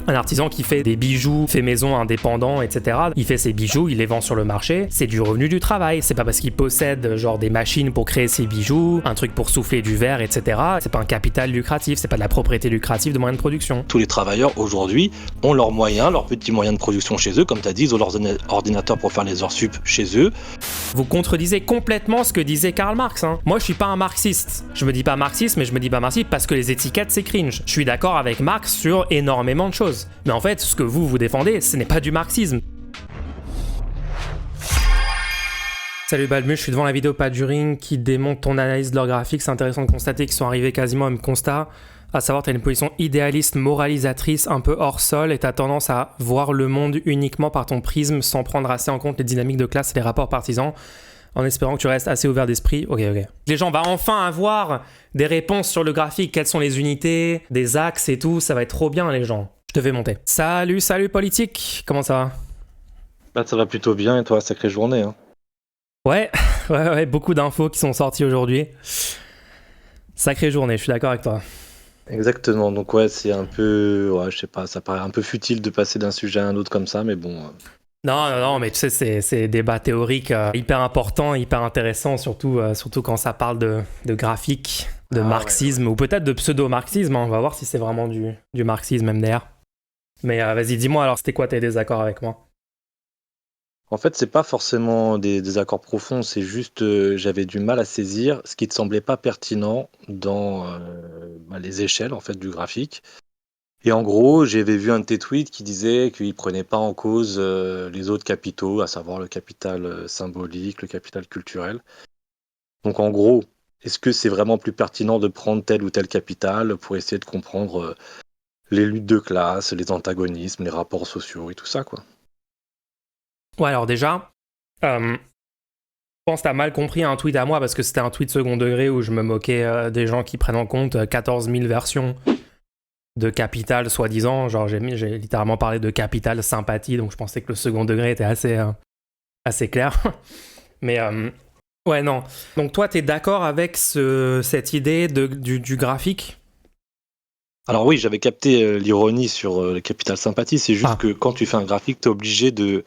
Un artisan qui fait des bijoux, fait maison indépendant, etc. Il fait ses bijoux, il les vend sur le marché. C'est du revenu du travail. C'est pas parce qu'il possède genre des machines pour créer ses bijoux, un truc pour souffler du verre, etc. C'est pas un capital lucratif, c'est pas de la propriété lucrative de moyens de production. Tous les travailleurs aujourd'hui ont leurs moyens, leurs petits moyens de production chez eux. Comme tu as dit, ils ont leurs ordinateurs pour faire les heures sup chez eux. Vous contredisez complètement ce que disait Karl Marx. Moi, je suis pas un marxiste. Je me dis pas marxiste, mais je me dis pas marxiste parce que les étiquettes, c'est cringe. Je suis d'accord avec Marx sur énormément de choses. Mais en fait, ce que vous défendez, ce n'est pas du marxisme. Salut Balmus, je suis devant la vidéo Paduring qui démontre ton analyse de leur graphique. C'est intéressant de constater qu'ils sont arrivés quasiment au même constat. À savoir, tu as une position idéaliste, moralisatrice, un peu hors sol, et tu as tendance à voir le monde uniquement par ton prisme sans prendre assez en compte les dynamiques de classe et les rapports partisans, en espérant que tu restes assez ouvert d'esprit. Ok. Les gens vont enfin avoir des réponses sur le graphique, quelles sont les unités, des axes et tout, ça va être trop bien les gens. Je te fais monter. Salut politique, comment ça va? Bah, ça va plutôt bien, et toi, sacrée journée. Ouais, beaucoup d'infos qui sont sorties aujourd'hui. Sacrée journée, je suis d'accord avec toi. Exactement, donc ouais, c'est un peu, je sais pas, ça paraît un peu futile de passer d'un sujet à un autre comme ça, mais bon. Non, mais tu sais, c'est débat théorique hyper important, hyper intéressant, surtout quand ça parle de graphique, de marxisme, ou peut-être de pseudo-marxisme, On va voir si c'est vraiment du marxisme MDR. Mais vas-y, dis-moi alors, c'était quoi tes désaccords avec moi? En fait, c'est pas forcément des accords profonds, c'est juste j'avais du mal à saisir ce qui ne semblait pas pertinent dans les échelles en fait du graphique. Et en gros, j'avais vu un de tes tweets qui disait qu'il prenait pas en cause les autres capitaux, à savoir le capital symbolique, le capital culturel. Donc en gros, est-ce que c'est vraiment plus pertinent de prendre tel ou tel capital pour essayer de comprendre les luttes de classe, les antagonismes, les rapports sociaux et tout ça, quoi? Ouais, alors déjà, je pense que t'as mal compris un tweet à moi, parce que c'était un tweet second degré où je me moquais des gens qui prennent en compte 14 000 versions de capital, soi-disant. Genre, j'ai littéralement parlé de capital sympathie, donc je pensais que le second degré était assez clair. Mais ouais, non. Donc toi, t'es d'accord avec cette idée du graphique? Alors oui, j'avais capté l'ironie sur le capital sympathie, c'est juste que quand tu fais un graphique, tu es obligé de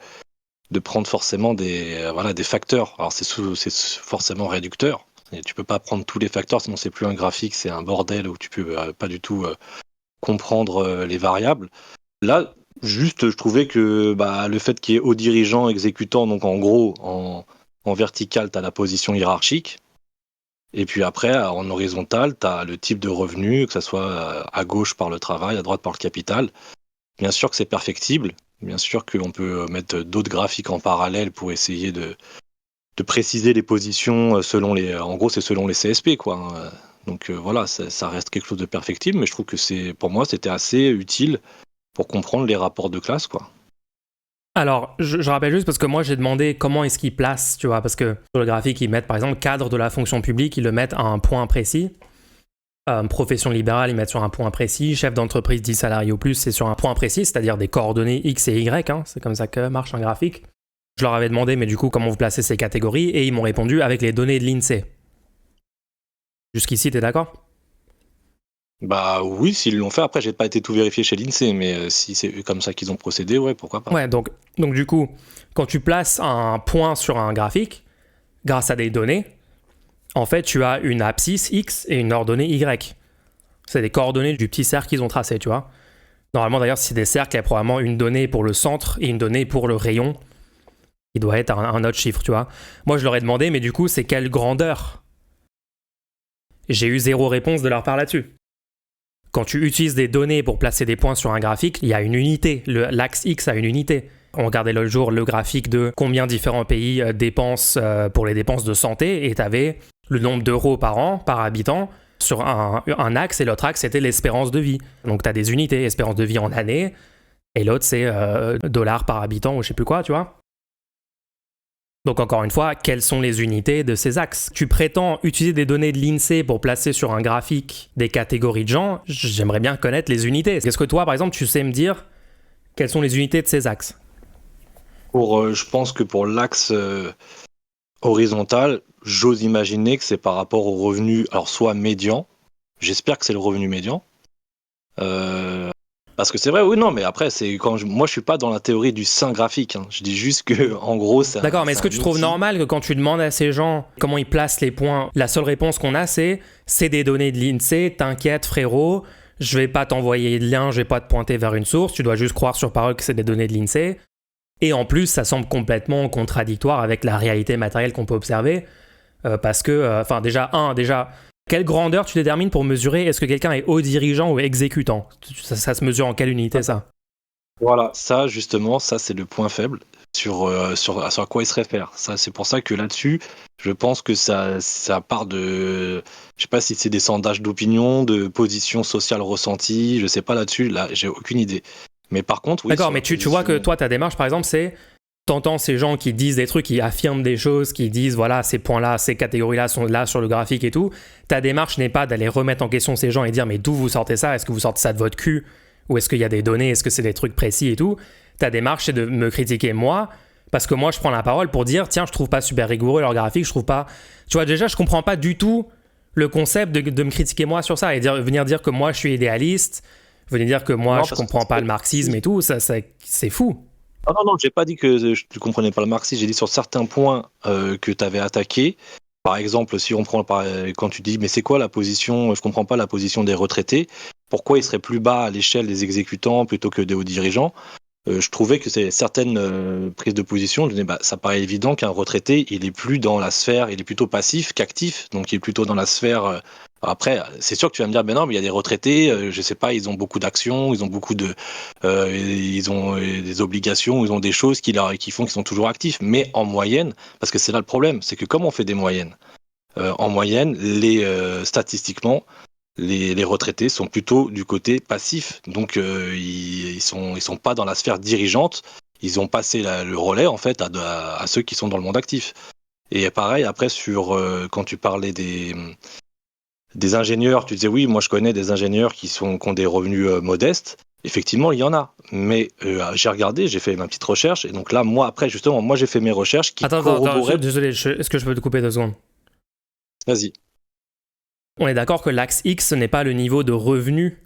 prendre forcément des facteurs. Alors c'est forcément réducteur, et tu peux pas prendre tous les facteurs, sinon c'est plus un graphique, c'est un bordel où tu peux pas du tout comprendre les variables. Là, juste, je trouvais que le fait qu'il y ait haut dirigeant, exécutant, donc en gros, en vertical, tu as la position hiérarchique. Et puis après, en horizontal, tu as le type de revenu, que ce soit à gauche par le travail, à droite par le capital. Bien sûr que c'est perfectible. Bien sûr qu'on peut mettre d'autres graphiques en parallèle pour essayer de préciser les positions selon les... En gros, c'est selon les CSP, quoi. Donc voilà, ça reste quelque chose de perfectible, mais je trouve que pour moi, c'était assez utile pour comprendre les rapports de classe, quoi. Alors, je rappelle juste parce que moi j'ai demandé comment est-ce qu'ils placent, tu vois, parce que sur le graphique ils mettent par exemple cadre de la fonction publique, ils le mettent à un point précis. Profession libérale, ils mettent sur un point précis. Chef d'entreprise 10 salariés ou plus, c'est sur un point précis, c'est-à-dire des coordonnées X et Y. C'est comme ça que marche un graphique. Je leur avais demandé, mais du coup, comment vous placez ces catégories, et ils m'ont répondu avec les données de l'INSEE. Jusqu'ici, t'es d'accord? Bah oui, s'ils l'ont fait. Après, j'ai pas été tout vérifié chez l'INSEE, mais si c'est comme ça qu'ils ont procédé, ouais, pourquoi pas. Ouais, donc du coup, quand tu places un point sur un graphique, grâce à des données, en fait, tu as une abscisse X et une ordonnée Y. C'est des coordonnées du petit cercle qu'ils ont tracé, tu vois. Normalement, d'ailleurs, si c'est des cercles, il y a probablement une donnée pour le centre et une donnée pour le rayon. Il doit être un autre chiffre, tu vois. Moi, je leur ai demandé, mais du coup, c'est quelle grandeur? J'ai eu 0 réponse de leur part là-dessus. Quand tu utilises des données pour placer des points sur un graphique, il y a une unité. L'axe X a une unité. On regardait l'autre jour le graphique de combien différents pays dépensent pour les dépenses de santé, et tu avais le nombre d'euros par an, par habitant, sur un axe, et l'autre axe, c'était l'espérance de vie. Donc tu as des unités, espérance de vie en années, et l'autre, c'est dollars par habitant, ou je sais plus quoi, tu vois. Donc encore une fois, quelles sont les unités de ces axes? Tu prétends utiliser des données de l'INSEE pour placer sur un graphique des catégories de gens, j'aimerais bien connaître les unités. Est-ce que toi, par exemple, tu sais me dire quelles sont les unités de ces axes? Je pense que pour l'axe horizontal, j'ose imaginer que c'est par rapport au revenu, alors soit médian, j'espère que c'est le revenu médian, Parce que c'est vrai, oui, non, mais après, moi, je suis pas dans la théorie du saint graphique. Hein. Je dis juste que, en gros, D'accord, mais est-ce que tu trouves normal que quand tu demandes à ces gens comment ils placent les points, la seule réponse qu'on a, c'est des données de l'INSEE, t'inquiète, frérot, je vais pas t'envoyer de lien, je vais pas te pointer vers une source, tu dois juste croire sur parole que c'est des données de l'INSEE. Et en plus, ça semble complètement contradictoire avec la réalité matérielle qu'on peut observer. Parce que, déjà, quelle grandeur tu détermines pour mesurer est-ce que quelqu'un est haut dirigeant ou exécutant? Ça se mesure en quelle unité, ça? Voilà, ça, justement, ça, c'est le point faible sur quoi il se réfère. Ça, c'est pour ça que là-dessus, je pense que ça part de... Je sais pas si c'est des sondages d'opinion, de position sociale ressentie, je sais pas là-dessus, là, j'ai aucune idée. Mais par contre, oui... D'accord, mais tu vois que toi, ta démarche, par exemple, c'est... T'entends ces gens qui disent des trucs, qui affirment des choses, qui disent voilà, ces points-là, ces catégories-là sont là sur le graphique et tout. Ta démarche n'est pas d'aller remettre en question ces gens et dire mais d'où vous sortez ça? Est-ce que vous sortez ça de votre cul? Ou est-ce qu'il y a des données? Est-ce que c'est des trucs précis et tout? Ta démarche, c'est de me critiquer moi, parce que moi, je prends la parole pour dire tiens, je trouve pas super rigoureux leur graphique, je trouve pas. Tu vois, déjà, je comprends pas du tout le concept de me critiquer moi sur ça et venir dire que moi, je suis idéaliste, venir dire que moi, je comprends pas le marxisme et tout, ça c'est fou. Non, j'ai pas dit que tu comprenais pas le marxisme, j'ai dit sur certains points que tu avais attaqués. Par exemple, si on prend quand tu dis mais c'est quoi la position, je comprends pas la position des retraités, pourquoi ils seraient plus bas à l'échelle des exécutants plutôt que des hauts dirigeants? Je trouvais que c'est certaines prises de position, ça paraît évident qu'un retraité, il est plus dans la sphère, il est plutôt passif qu'actif, donc il est plutôt dans la sphère. Après, c'est sûr que tu vas me dire, ben non, mais il y a des retraités, je sais pas, ils ont beaucoup d'actions, ils ont beaucoup ils ont des obligations, ils ont des choses qui font qu'ils sont toujours actifs. Mais en moyenne, parce que c'est là le problème, c'est que comme on fait des moyennes, en moyenne, statistiquement, les retraités sont plutôt du côté passif, donc ils sont pas dans la sphère dirigeante, ils ont passé le relais en fait à ceux qui sont dans le monde actif. Et pareil après quand tu parlais des ingénieurs, tu disais oui, moi je connais des ingénieurs qui ont des revenus modestes. Effectivement, il y en a, mais j'ai regardé, j'ai fait ma petite recherche, et donc là, moi après justement, moi j'ai fait mes recherches qui corroboraient. Désolé, est-ce que je peux te couper 2 secondes? Vas-y. On est d'accord que l'axe X, ce n'est pas le niveau de revenu.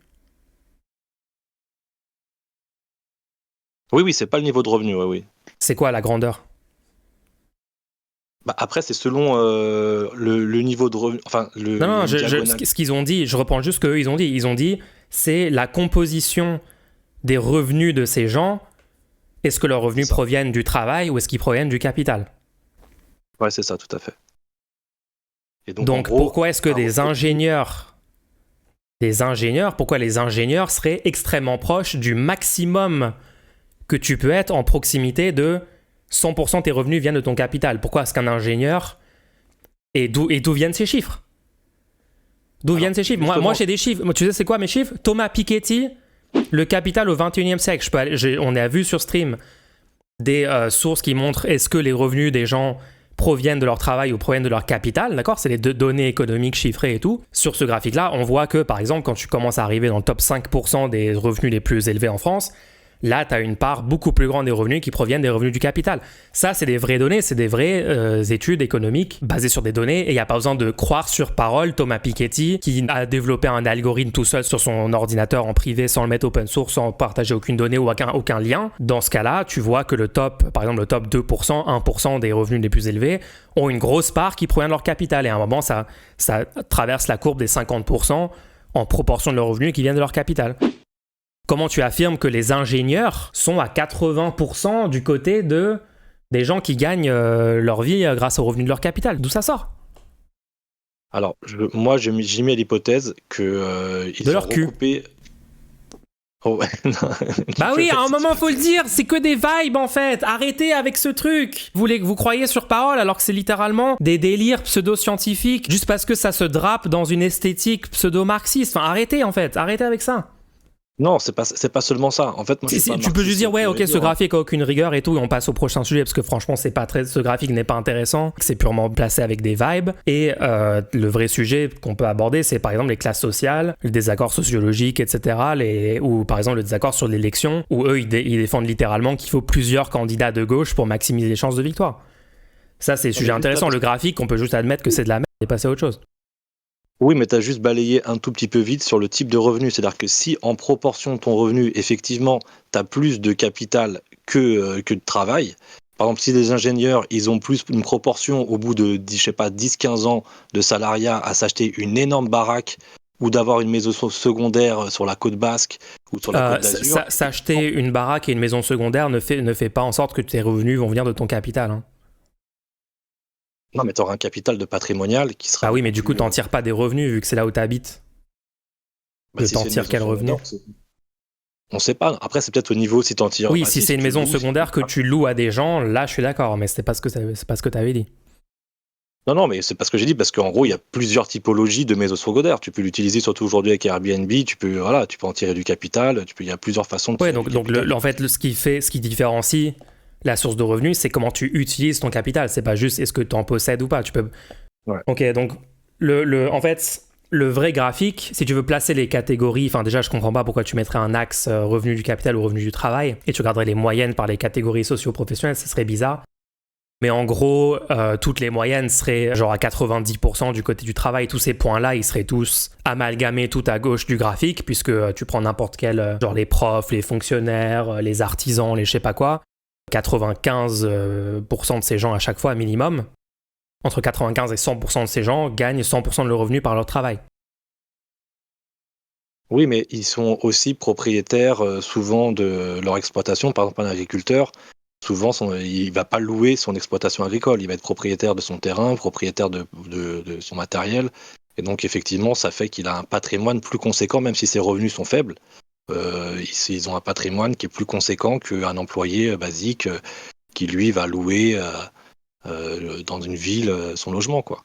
Oui, c'est pas le niveau de revenu, oui. C'est quoi la grandeur? Après, c'est selon le niveau de revenu. Enfin, ce qu'ils ont dit, je reprends juste ce qu'eux ils ont dit. Ils ont dit, c'est la composition des revenus de ces gens. Est-ce que leurs revenus proviennent du travail ou est-ce qu'ils proviennent du capital? Ouais, c'est ça, tout à fait. Et donc gros, pourquoi est-ce que pourquoi les ingénieurs seraient extrêmement proches du maximum que tu peux être en proximité de 100% de tes revenus viennent de ton capital? Pourquoi est-ce qu'un ingénieur... Et d'où viennent ces chiffres? Viennent ces chiffres? Moi, j'ai des chiffres. Tu sais, c'est quoi mes chiffres? Thomas Piketty, le capital au 21e siècle. On a vu sur stream des sources qui montrent est-ce que les revenus des gens proviennent de leur travail ou proviennent de leur capital, d'accord? C'est les données économiques chiffrées et tout. Sur ce graphique-là, on voit que, par exemple, quand tu commences à arriver dans le top 5% des revenus les plus élevés en France, là, tu as une part beaucoup plus grande des revenus qui proviennent des revenus du capital. Ça, c'est des vraies données, c'est des vraies études économiques basées sur des données. Et il n'y a pas besoin de croire sur parole Thomas Piketty, qui a développé un algorithme tout seul sur son ordinateur en privé, sans le mettre open source, sans partager aucune donnée ou aucun lien. Dans ce cas-là, tu vois que par exemple, le top 2%, 1% des revenus les plus élevés ont une grosse part qui provient de leur capital. Et à un moment, ça traverse la courbe des 50% en proportion de leurs revenus qui viennent de leur capital. Comment tu affirmes que les ingénieurs sont à 80% du côté des gens qui gagnent leur vie grâce aux revenus de leur capital? D'où ça sort? Alors, moi, j'ai mis l'hypothèse que ils de leur cul. Recoupé... Oh, ouais, bah oui, à un moment, faut le dire, c'est que des vibes en fait. Arrêtez avec ce truc. Vous croyez sur parole alors que c'est littéralement des délires pseudo-scientifiques juste parce que ça se drape dans une esthétique pseudo-marxiste. Enfin, arrêtez en fait, arrêtez avec ça. Non, c'est pas seulement ça. En fait, moi, tu peux juste dire ouais, ok, ce graphique a aucune rigueur et tout, et on passe au prochain sujet parce que franchement, ce graphique n'est pas intéressant. C'est purement placé avec des vibes. Et le vrai sujet qu'on peut aborder, c'est par exemple les classes sociales, les désaccords sociologiques, etc. Ou par exemple le désaccord sur l'élection, où eux ils défendent littéralement qu'il faut plusieurs candidats de gauche pour maximiser les chances de victoire. Ça, c'est un sujet intéressant. Le graphique, on peut juste admettre que c'est de la merde et passer à autre chose. Oui, mais tu as juste balayé un tout petit peu vite sur le type de revenu. C'est-à-dire que si en proportion de ton revenu, effectivement, tu as plus de capital que de travail, par exemple, si les ingénieurs, ils ont plus une proportion au bout de, je sais pas, 10-15 ans de salariat à s'acheter une énorme baraque ou d'avoir une maison secondaire sur la côte basque ou sur la côte d'Azur. S'acheter une baraque et une maison secondaire ne fait pas en sorte que tes revenus vont venir de ton capital. Hein. Non, mais tu auras un capital de patrimonial qui sera. Ah oui, mais du coup, plus, t'en tires pas des revenus vu que c'est là où t'habites. si T'en c'est une tires maison quel revenu? secondaire, on sait pas. Après, c'est peut-être au niveau si t'en tires. Oui, Bah, si c'est une tu maison loues, secondaire que tu loues à des gens, là, je suis d'accord, mais c'est pas ce que t'avais dit. Non, mais c'est pas ce que j'ai dit, parce qu'en gros, il y a plusieurs typologies de maisons secondaires. Tu peux l'utiliser surtout aujourd'hui avec Airbnb, tu peux en tirer du capital, il y a plusieurs façons de Ouais, tirer du capital. en fait, ce qui différencie la source de revenus, c'est comment tu utilises ton capital. C'est pas juste est-ce que tu en possèdes ou pas. Tu peux. Ouais. Ok, donc en fait, le vrai graphique, si tu veux placer les catégories, enfin déjà, je comprends pas pourquoi tu mettrais un axe revenu du capital ou revenu du travail et tu regarderais les moyennes par les catégories socio-professionnelles, ça serait bizarre. Mais en gros, toutes les moyennes seraient genre à 90% du côté du travail. Tous ces points-là, ils seraient tous amalgamés tout à gauche du graphique, puisque tu prends n'importe quel, genre les profs, les fonctionnaires, les artisans, les je sais pas quoi. 95% de ces gens à chaque fois, minimum, entre 95 et 100% de ces gens gagnent 100% de leur revenu par leur travail. Oui, mais ils sont aussi propriétaires souvent de leur exploitation. Par exemple, un agriculteur, souvent, il ne va pas louer son exploitation agricole. Il va être propriétaire de son terrain, propriétaire de son matériel. Et donc, effectivement, ça fait qu'il a un patrimoine plus conséquent, même si ses revenus sont faibles. Ils ont un patrimoine qui est plus conséquent qu'un employé basique qui, lui, va louer dans une ville son logement, quoi.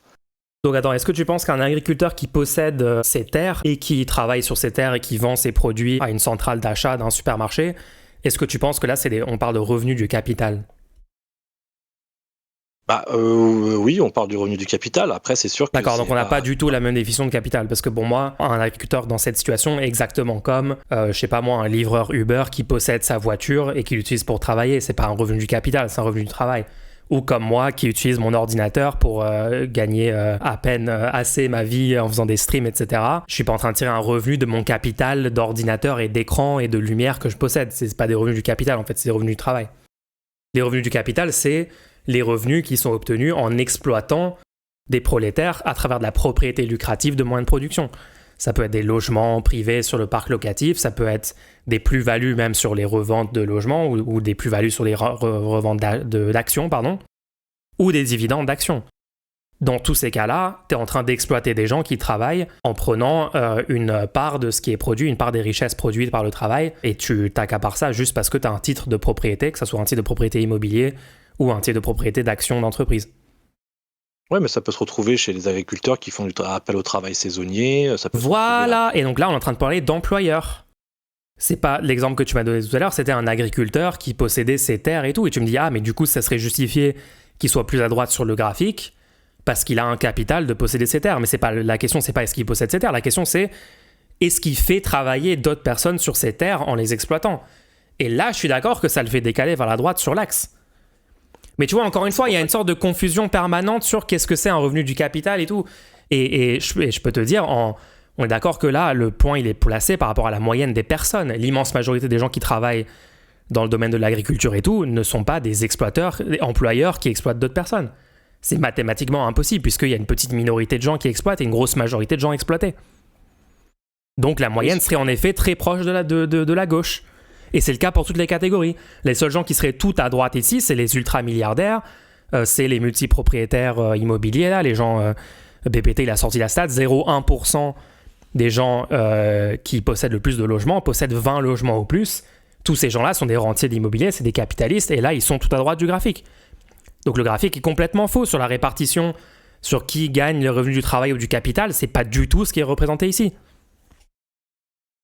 Donc attends, est-ce que tu penses qu'un agriculteur qui possède ses terres et qui travaille sur ses terres et qui vend ses produits à une centrale d'achat d'un supermarché, est-ce que tu penses que là, on parle de revenus du capital? Oui, on parle du revenu du capital. Après, c'est sûr que. D'accord, donc on n'a pas du tout la même définition de capital. Parce que pour moi, un agriculteur dans cette situation est exactement comme, je sais pas moi, un livreur Uber qui possède sa voiture et qui l'utilise pour travailler. C'est pas un revenu du capital, c'est un revenu du travail. Ou comme moi qui utilise mon ordinateur pour gagner à peine assez ma vie en faisant des streams, etc. Je suis pas en train de tirer un revenu de mon capital d'ordinateur et d'écran et de lumière que je possède. C'est pas des revenus du capital, en fait, c'est des revenus du travail. Les revenus du capital, c'est les revenus qui sont obtenus en exploitant des prolétaires à travers de la propriété lucrative de moyens de production. Ça peut être des logements privés sur le parc locatif, ça peut être des plus-values même sur les reventes de logements ou des plus-values sur les reventes d'actions, ou des dividendes d'actions. Dans tous ces cas-là, tu es en train d'exploiter des gens qui travaillent en prenant une part de ce qui est produit, une part des richesses produites par le travail, et tu t'accapares ça juste parce que tu as un titre de propriété, que ce soit un titre de propriété immobilier ou un titre de propriété d'action d'entreprise. Ouais, mais ça peut se retrouver chez les agriculteurs qui font du appel au travail saisonnier. Ça peut voilà, et donc là, on est en train de parler d'employeurs. C'est pas l'exemple que tu m'as donné tout à l'heure, c'était un agriculteur qui possédait ses terres et tout, et tu me dis, ah, mais du coup, ça serait justifié qu'il soit plus à droite sur le graphique, parce qu'il a un capital de posséder ses terres. Mais c'est pas, la question, c'est pas est-ce qu'il possède ses terres, la question c'est est-ce qu'il fait travailler d'autres personnes sur ses terres en les exploitant. Et là, je suis d'accord que ça le fait décaler vers la droite sur l'axe. Mais tu vois, encore une fois, il y a une sorte de confusion permanente sur qu'est-ce que c'est un revenu du capital et tout. Et je peux te dire, on est d'accord que là, le point, il est placé par rapport à la moyenne des personnes. L'immense majorité des gens qui travaillent dans le domaine de l'agriculture et tout ne sont pas des exploiteurs, des employeurs qui exploitent d'autres personnes. C'est mathématiquement impossible puisqu'il y a une petite minorité de gens qui exploitent et une grosse majorité de gens exploités. Donc la moyenne serait en effet très proche de la gauche. Et c'est le cas pour toutes les catégories. Les seuls gens qui seraient tout à droite ici, c'est les ultra-milliardaires, c'est les multipropriétaires immobiliers, là, les gens... BPT, il a sorti la stat, 0,1% des gens qui possèdent le plus de logements possèdent 20 logements ou plus. Tous ces gens-là sont des rentiers d'immobilier, c'est des capitalistes, et là, ils sont tout à droite du graphique. Donc le graphique est complètement faux sur la répartition, sur qui gagne le revenu du travail ou du capital. C'est pas du tout ce qui est représenté ici.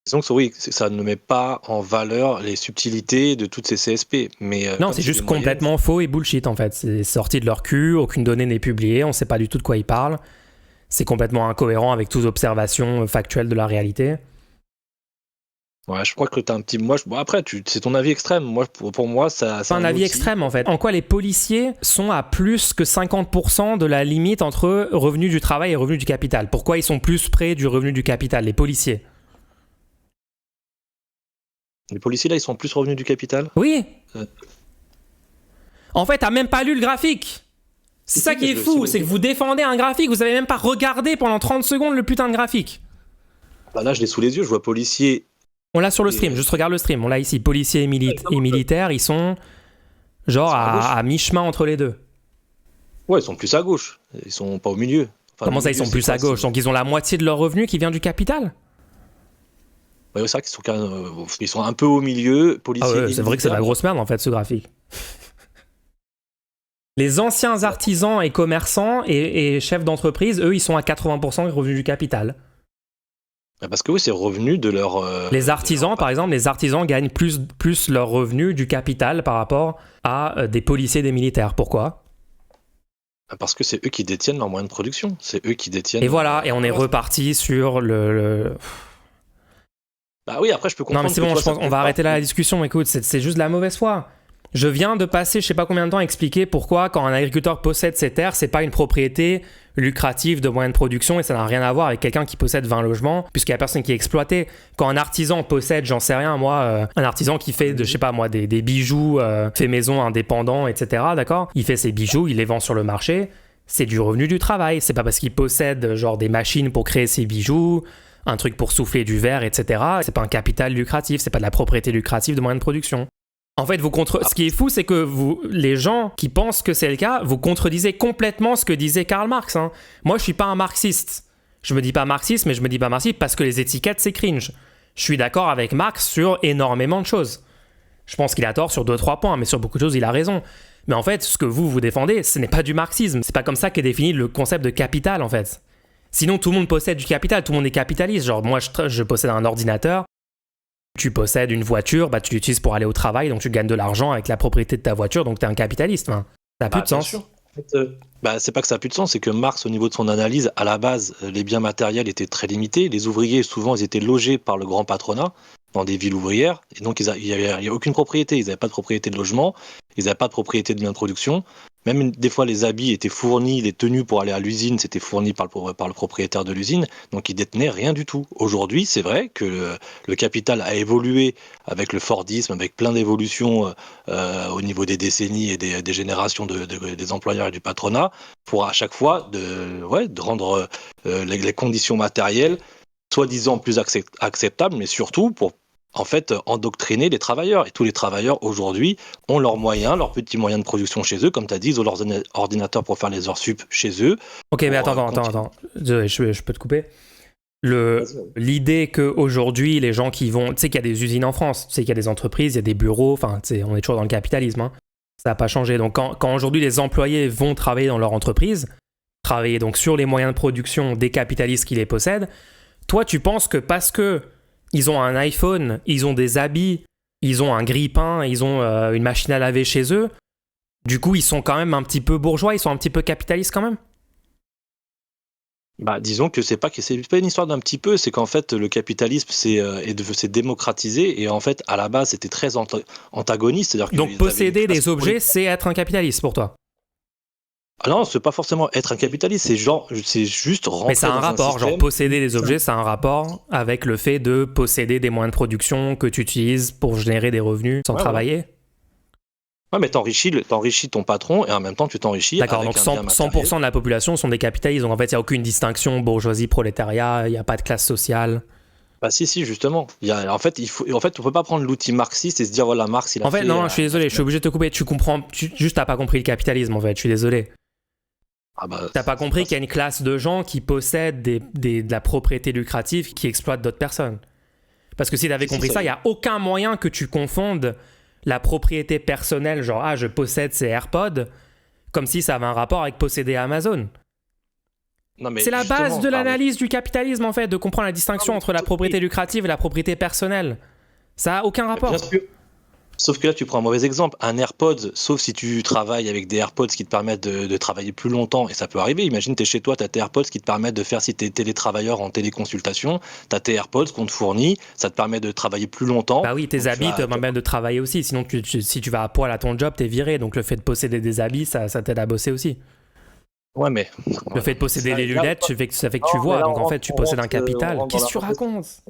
Disons que oui, ça ne met pas en valeur les subtilités de toutes ces CSP. Mais, non, c'est juste complètement faux et bullshit en fait. C'est sorti de leur cul, aucune donnée n'est publiée, on sait pas du tout de quoi ils parlent. C'est complètement incohérent avec toutes observations factuelles de la réalité. Ouais, je crois que t'as un petit. Bon, après, c'est ton avis extrême. Moi, pour moi, ça. C'est un avis extrême en fait. En quoi les policiers sont à plus que 50% de la limite entre revenu du travail et revenu du capital? Pourquoi ils sont plus près du revenu du capital, les policiers? Les policiers, là, ils sont plus revenus du capital? Oui. En fait, t'as même pas lu le graphique. C'est ça qui est fou, c'est que vous défendez un graphique, vous avez même pas regardé pendant 30 secondes le putain de graphique. Bah là, je l'ai sous les yeux, je vois policiers. On l'a sur le stream, juste regarde le stream. On l'a ici, policiers et militaires, ils sont genre à mi-chemin entre les deux. Ouais, ils sont plus à gauche, ils sont pas au milieu. Enfin, comment ça, ils sont plus à gauche? Donc ils ont la moitié de leur revenu qui vient du capital? Ouais, c'est vrai qu'ils sont un peu au milieu, policiers. Ah ouais, c'est vrai que c'est de la grosse merde en fait ce graphique. Les anciens artisans et commerçants et chefs d'entreprise, eux, ils sont à 80% de revenus du capital. Parce que oui, c'est revenu de leur... les artisans, par exemple, les artisans gagnent plus leurs revenus du capital par rapport à des policiers et des militaires. Pourquoi? Parce que c'est eux qui détiennent leurs moyens de production. C'est eux qui détiennent... Et voilà, et on est reparti sur le... Bah oui, après je peux comprendre... Non mais c'est bon, je pense qu'on va arrêter là la discussion. Écoute, c'est juste de la mauvaise foi. Je viens de passer je sais pas combien de temps à expliquer pourquoi quand un agriculteur possède ses terres, c'est pas une propriété lucrative de moyens de production et ça n'a rien à voir avec quelqu'un qui possède 20 logements puisqu'il y a personne qui est exploité. Quand un artisan possède, j'en sais rien moi, un artisan qui fait je sais pas moi des bijoux fait maison indépendant, etc. D'accord? Il fait ses bijoux, il les vend sur le marché, c'est du revenu du travail. C'est pas parce qu'il possède genre des machines pour créer ses bijoux, un truc pour souffler du verre, etc. C'est pas un capital lucratif, c'est pas de la propriété lucrative de moyens de production. En fait, ce qui est fou, c'est que les gens qui pensent que c'est le cas, vous contredisez complètement ce que disait Karl Marx. Hein. Moi, je suis pas un marxiste. Je me dis pas marxiste, mais je me dis pas marxiste parce que les étiquettes, c'est cringe. Je suis d'accord avec Marx sur énormément de choses. Je pense qu'il a tort sur 2-3 points, mais sur beaucoup de choses, il a raison. Mais en fait, ce que vous défendez, ce n'est pas du marxisme. C'est pas comme ça qu'est défini le concept de capital, en fait. Sinon, tout le monde possède du capital, tout le monde est capitaliste. Genre, moi, je possède un ordinateur. Tu possèdes une voiture, bah tu l'utilises pour aller au travail, donc tu gagnes de l'argent avec la propriété de ta voiture, donc t'es un capitaliste. Hein. Ça n'a plus de sens. Sûr. En fait, c'est pas que ça n'a plus de sens, c'est que Marx, au niveau de son analyse, à la base, les biens matériels étaient très limités. Les ouvriers, souvent, ils étaient logés par le grand patronat dans des villes ouvrières, et donc il n'y avait aucune propriété. Ils n'avaient pas de propriété de logement, ils n'avaient pas de propriété de biens de production. Même des fois, les habits étaient fournis, les tenues pour aller à l'usine, c'était fourni par le propriétaire de l'usine, donc ils détenaient rien du tout. Aujourd'hui, c'est vrai que le capital a évolué avec le Fordisme, avec plein d'évolutions au niveau des décennies et des générations des employeurs et du patronat, pour à chaque fois de rendre les conditions matérielles soi-disant plus acceptables, mais surtout pour en fait endoctriner les travailleurs. Et tous les travailleurs aujourd'hui ont leurs moyens, leurs petits moyens de production chez eux, comme tu as dit, ils ont leurs ordinateurs pour faire les heures sup chez eux. Ok, mais attends. Je peux te couper. L'idée qu'aujourd'hui, les gens qui vont... Tu sais qu'il y a des usines en France, tu sais qu'il y a des entreprises, il y a des bureaux, enfin, on est toujours dans le capitalisme, hein. Ça n'a pas changé. Donc quand aujourd'hui les employés vont travailler dans leur entreprise, travailler donc sur les moyens de production des capitalistes qui les possèdent, toi tu penses que parce que ils ont un iPhone, ils ont des habits, ils ont un grille-pain, ils ont une machine à laver chez eux, du coup ils sont quand même un petit peu bourgeois, ils sont un petit peu capitalistes quand même? Bah, disons que c'est pas une histoire d'un petit peu, c'est qu'en fait le capitalisme s'est démocratisé et en fait à la base c'était très antagoniste. C'est-à-dire que donc posséder des objets, c'est être un capitaliste pour toi? Ah non, c'est pas forcément être un capitaliste, c'est juste rentrer. Mais ça a un rapport, genre posséder des objets, ça a un rapport avec le fait de posséder des moyens de production que tu utilises pour générer des revenus sans travailler. Ouais, mais t'enrichis ton patron et en même temps tu t'enrichis. D'accord, donc 100% de la population sont des capitalistes, donc en fait il n'y a aucune distinction bourgeoisie, prolétariat, il n'y a pas de classe sociale. Bah si, justement. En fait, on peut pas prendre l'outil marxiste et se dire voilà, Marx il a fait... En fait, non, je suis désolé, je suis obligé de te couper, juste t'as pas compris le capitalisme en fait, je suis désolé. T'as pas compris qu'il y a une classe de gens qui possèdent de la propriété lucrative qui exploitent d'autres personnes. Parce que si t'avais compris ça, il n'y a aucun moyen que tu confondes la propriété personnelle, genre je possède ces AirPods, comme si ça avait un rapport avec posséder Amazon. Non, mais c'est la base de l'analyse du capitalisme en fait, de comprendre la distinction entre la propriété lucrative et la propriété personnelle. Ça a aucun rapport. Sauf que là, tu prends un mauvais exemple. Un AirPods, sauf si tu travailles avec des AirPods qui te permettent de travailler plus longtemps, et ça peut arriver. Imagine, tu es chez toi, tu as tes AirPods qui te permettent de faire, si tu es télétravailleur en téléconsultation, tu as tes AirPods qu'on te fournit, ça te permet de travailler plus longtemps. Bah oui, tes habits te permettent de travailler aussi. Sinon, si tu vas à poil à ton job, t'es viré. Donc le fait de posséder des habits, ça t'aide à bosser aussi. Ouais, mais. Le fait de posséder les lunettes, ça fait que tu vois. Donc en fait, tu possèdes un capital. Qu'est-ce que tu racontes?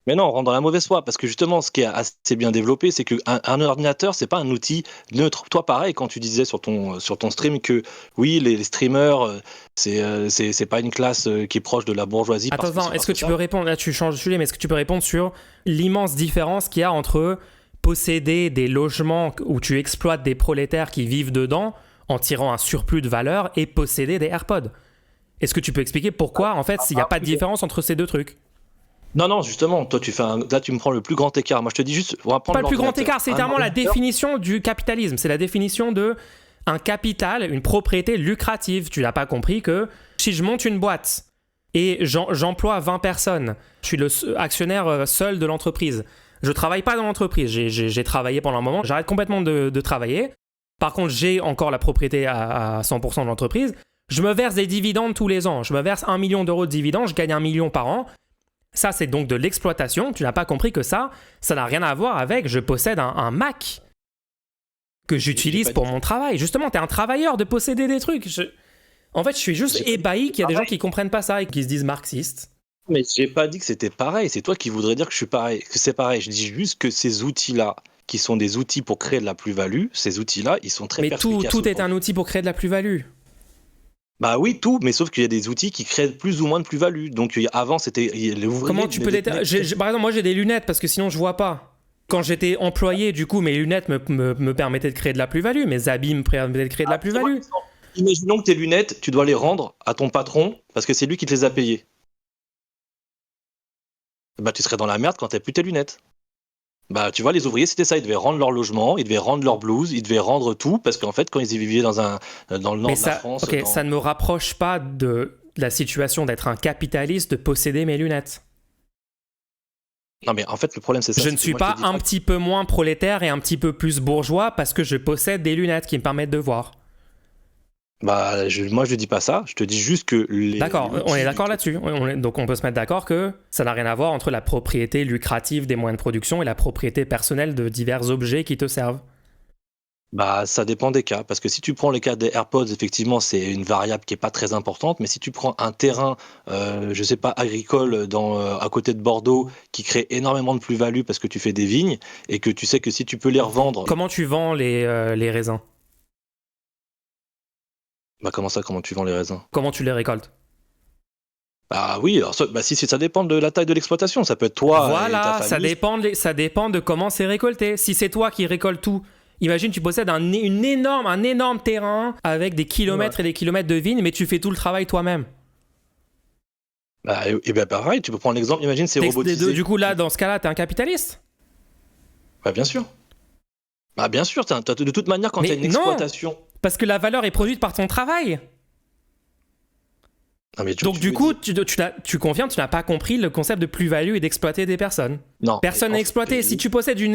Mais non, on rentre dans la mauvaise foi, parce que justement, ce qui est assez bien développé, c'est qu'un ordinateur, c'est pas un outil neutre. Toi, pareil, quand tu disais sur ton stream que oui, les streamers, c'est pas une classe qui est proche de la bourgeoisie. Attends, est-ce que tu peux répondre, là tu changes de sujet, mais est-ce que tu peux répondre sur l'immense différence qu'il y a entre posséder des logements où tu exploites des prolétaires qui vivent dedans en tirant un surplus de valeur et posséder des AirPods? Est-ce que tu peux expliquer pourquoi, en fait, il n'y a pas de différence entre ces deux trucs? Non, justement, toi, là, tu me prends le plus grand écart. Moi, je te dis juste, on va prendre pas le plus grand écart, c'est littéralement la définition du capitalisme. C'est la définition de un capital, une propriété lucrative. Tu n'as pas compris que si je monte une boîte et j'emploie 20 personnes, je suis le actionnaire seul de l'entreprise. Je travaille pas dans l'entreprise. J'ai travaillé pendant un moment. J'arrête complètement de travailler. Par contre, j'ai encore la propriété à 100% de l'entreprise. Je me verse des dividendes tous les ans. Je me verse 1 million d'euros de dividendes. Je gagne 1 million par an. Ça, c'est donc de l'exploitation. Tu n'as pas compris que ça n'a rien à voir avec je possède un Mac que j'utilise pour mon travail. Justement, tu es un travailleur de posséder des trucs. En fait, je suis juste ébahi qu'il y a des gens qui comprennent pas ça et qui se disent marxistes. Mais j'ai pas dit que c'était pareil. C'est toi qui voudrais dire que je suis pareil, que c'est pareil. Je dis juste que ces outils-là, qui sont des outils pour créer de la plus-value, ces outils-là, ils sont très perspicaces. Mais tout est un outil pour créer de la plus-value. Bah oui, tout, mais sauf qu'il y a des outils qui créent plus ou moins de plus-value. Donc avant, c'était les ouvriers. Comment tu peux par exemple, moi j'ai des lunettes parce que sinon je vois pas. Quand j'étais employé, du coup, mes lunettes me permettaient de créer de la plus-value, mes habits me permettaient de créer de la plus-value. Imaginons que tes lunettes, tu dois les rendre à ton patron parce que c'est lui qui te les a payées. Bah tu serais dans la merde quand t'as plus tes lunettes. Bah tu vois, les ouvriers c'était ça, ils devaient rendre leur logement, ils devaient rendre leur blouse, ils devaient rendre tout parce qu'en fait quand ils vivaient dans le nord de la France. Ok, ça ne me rapproche pas de la situation d'être un capitaliste, de posséder mes lunettes. Non mais en fait le problème c'est ça. Je ne suis pas un petit peu moins prolétaire et un petit peu plus bourgeois parce que je possède des lunettes qui me permettent de voir. Bah moi je dis pas ça, je te dis juste que D'accord, on est d'accord là-dessus. Donc on peut se mettre d'accord que ça n'a rien à voir entre la propriété lucrative des moyens de production et la propriété personnelle de divers objets qui te servent. Bah ça dépend des cas, parce que si tu prends le cas des AirPods, effectivement c'est une variable qui est pas très importante, mais si tu prends un terrain, je sais pas, agricole à côté de Bordeaux, qui crée énormément de plus-value parce que tu fais des vignes, et que tu sais que si tu peux les revendre... Comment tu vends les raisins? Bah comment ça, comment tu vends les raisins? Comment tu les récoltes? Bah oui, alors ça dépend de la taille de l'exploitation, ça peut être toi voilà, et ta famille. ça dépend de comment c'est récolté. Si c'est toi qui récoltes tout, imagine tu possèdes un énorme terrain avec des kilomètres et des kilomètres de vignes, mais tu fais tout le travail toi-même. Bah, et ben pareil, tu peux prendre l'exemple, imagine c'est robotisé. Du coup là, dans ce cas-là, t'es un capitaliste? Bah bien sûr. Bah bien sûr, de toute manière quand tu as une exploitation... Parce que la valeur est produite par ton travail. Non, mais donc du coup, tu confirmes, tu n'as pas compris le concept de plus-value et d'exploiter des personnes. Non. Personne n'est exploité. Si tu possèdes un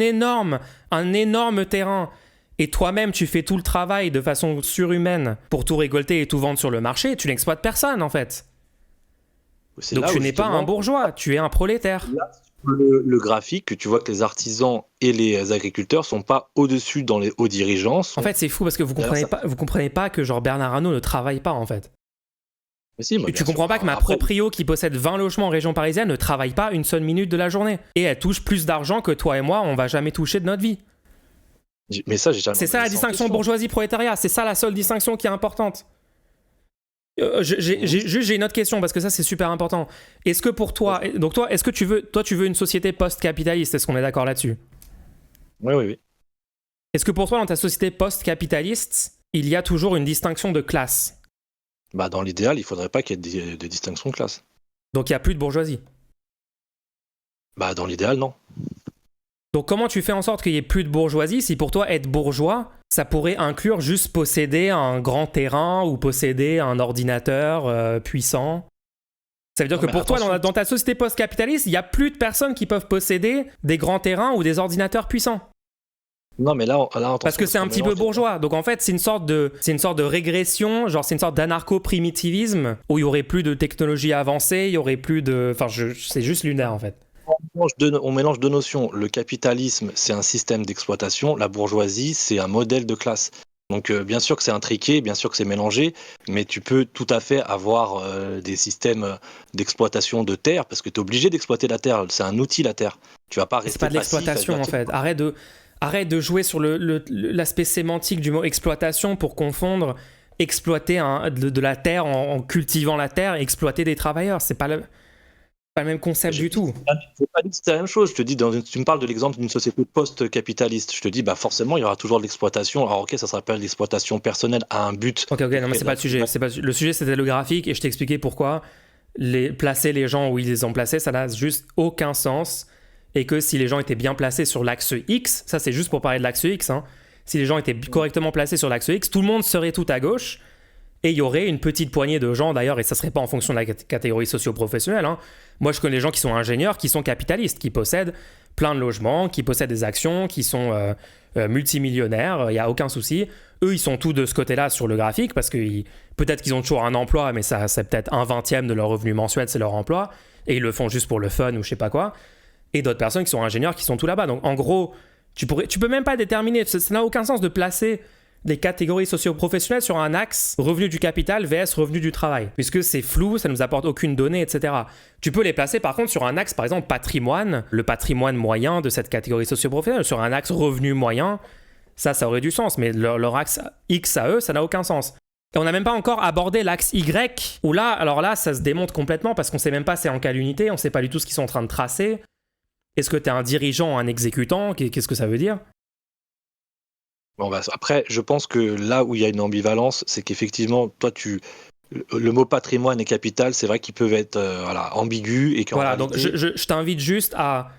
énorme terrain et toi-même tu fais tout le travail de façon surhumaine pour tout récolter et tout vendre sur le marché, tu n'exploites personne en fait. Donc tu n'es pas un bourgeois, tu es un prolétaire. Là, le graphique, tu vois que les artisans et les agriculteurs sont pas au-dessus dans les hauts dirigeants. En fait, c'est fou parce que vous comprenez pas que genre Bernard Arnault ne travaille pas en fait. Mais si, tu comprends pas que ma proprio qui possède 20 logements en région parisienne ne travaille pas une seule minute de la journée. Et elle touche plus d'argent que toi et moi, on va jamais toucher de notre vie. Mais ça, j'ai jamais. C'est ça la distinction bourgeoisie-prolétariat, c'est ça la seule distinction qui est importante. J'ai une autre question parce que ça c'est super important. Est-ce que pour toi, donc toi, est-ce que tu veux une société post-capitaliste? Est-ce qu'on est d'accord là-dessus? Oui. Est-ce que pour toi, dans ta société post-capitaliste, il y a toujours une distinction de classe? Bah dans l'idéal, il faudrait pas qu'il y ait de distinction de classe. Donc il y a plus de bourgeoisie? Bah dans l'idéal, non. Donc comment tu fais en sorte qu'il y ait plus de bourgeoisie si pour toi être bourgeois, ça pourrait inclure juste posséder un grand terrain ou posséder un ordinateur puissant? Ça veut dire que pour toi, dans ta société post-capitaliste, il n'y a plus de personnes qui peuvent posséder des grands terrains ou des ordinateurs puissants. Non, mais là, attention, Parce que c'est un petit peu bourgeois. Donc en fait, c'est une sorte de régression, genre c'est une sorte d'anarcho-primitivisme où il y aurait plus de technologie avancée, il y aurait plus de... Enfin, c'est juste lunaire en fait. On mélange deux notions. Le capitalisme, c'est un système d'exploitation. La bourgeoisie, c'est un modèle de classe. Donc bien sûr que c'est intriqué, bien sûr que c'est mélangé, mais tu peux tout à fait avoir des systèmes d'exploitation de terre, parce que tu es obligé d'exploiter la terre. C'est un outil, la terre. Tu vas pas rester C'est pas de l'exploitation en fait. Arrête de jouer sur l'aspect sémantique du mot exploitation pour confondre exploiter de la terre en cultivant la terre et exploiter des travailleurs. C'est pas le même concept du tout. Je pas dit que c'était la même chose. Je te dis, tu me parles de l'exemple d'une société post-capitaliste. Je te dis, bah forcément, il y aura toujours de l'exploitation. Alors ok, ça s'appelle l'exploitation personnelle à un but. Ok, non mais c'est pas le sujet. Le sujet c'était le graphique et je t'ai expliqué pourquoi placer les gens où ils les ont placés, ça n'a juste aucun sens. Et que si les gens étaient bien placés sur l'axe X, ça c'est juste pour parler de l'axe X, hein, si les gens étaient correctement placés sur l'axe X, tout le monde serait tout à gauche, et il y aurait une petite poignée de gens d'ailleurs, et ça serait pas en fonction de la catégorie socio-professionnelle. Hein. Moi je connais des gens qui sont ingénieurs, qui sont capitalistes, qui possèdent plein de logements, qui possèdent des actions, qui sont multimillionnaires, il n'y a aucun souci. Eux ils sont tous de ce côté-là sur le graphique, parce que peut-être qu'ils ont toujours un emploi, mais ça c'est peut-être 1/20 de leur revenu mensuel, c'est leur emploi, et ils le font juste pour le fun ou je sais pas quoi. Et d'autres personnes qui sont ingénieurs qui sont tout là-bas. Donc en gros, tu peux même pas déterminer, ça n'a aucun sens de placer des catégories socio-professionnelles sur un axe revenu du capital vs revenu du travail, puisque c'est flou, ça nous apporte aucune donnée, etc. Tu peux les placer par contre sur un axe, par exemple patrimoine, le patrimoine moyen de cette catégorie socio-professionnelle, sur un axe revenu moyen, ça aurait du sens, mais leur axe X à eux, ça n'a aucun sens. Et on n'a même pas encore abordé l'axe Y, où là, alors là, ça se démonte complètement, parce qu'on sait même pas c'est en quelle unité, on sait pas du tout ce qu'ils sont en train de tracer. Est-ce que tu es un dirigeant, un exécutant? Qu'est-ce que ça veut dire? Bon, bah, après, je pense que là où il y a une ambivalence, c'est qu'effectivement, toi, le mot patrimoine et capital, c'est vrai qu'ils peuvent être ambigus. Et voilà, donc je t'invite juste à